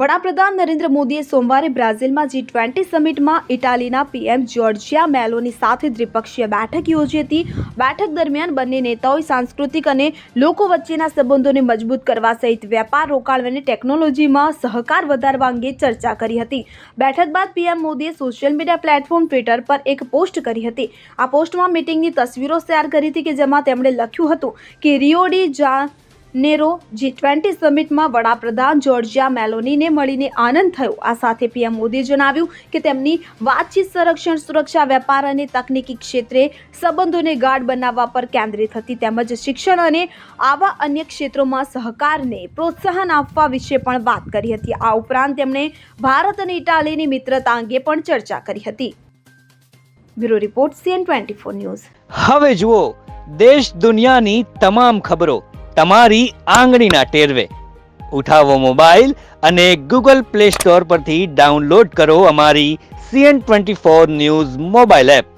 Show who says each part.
Speaker 1: વડાપ્રધાન નરેન્દ્ર મોદીએ સોમવારે બ્રાઝિલમાં G20 સમિટમાં ઇટાલીના પીએમ જોર્જિયા મેલોની સાથે દ્વિપક્ષીય બેઠક યોજી હતી। બેઠક દરમિયાન બંને નેતાઓએ સાંસ્કૃતિક અને લોકો વચ્ચેના સંબંધોને મજબૂત કરવા સહિત વેપાર, રોકાણ અને ટેકનોલોજીમાં સહકાર વધારવા અંગે ચર્ચા કરી હતી। બેઠક બાદ પીએમ મોદીએ સોશિયલ મીડિયા પ્લેટફોર્મ ટ્વિટર પર એક પોસ્ટ કરી હતી। આ પોસ્ટમાં મીટિંગની તસવીરો શેર કરી હતી કે જેમાં તેમણે લખ્યું હતું કે રિયો ડી જાનેરો G20 સમિટમાં વડાપ્રધાન જોર્જિયા મેલોનીને મળીને આનંદ થયો। આ સાથે પીએમ મોદીએ જણાવ્યું કે તેમની વાતચીત સંરક્ષણ, સુરક્ષા, વેપાર અને તકનીકી ક્ષેત્રે સંબંધોને ગાઢ બનાવવા પર કેન્દ્રિત હતી તેમજ શિક્ષણ અને આવા અન્ય ક્ષેત્રોમાં સહકારને પ્રોત્સાહન આપવા વિશે પણ વાત કરી હતી। આ ઉપરાંત તેમણે ભારત અને ઇટાલીની મિત્રતા અંગે પણ ચર્ચા કરી હતી। Bureau report CN24 news.
Speaker 2: હવે જુઓ દેશ દુનિયાની તમામ ખબરો તમારી આંગળીના ટેરવે। ઉઠાવો મોબાઈલ અને Google Play Store પરથી ડાઉનલોડ કરો અમારી CN24 ન્યૂઝ મોબાઈલ એપ।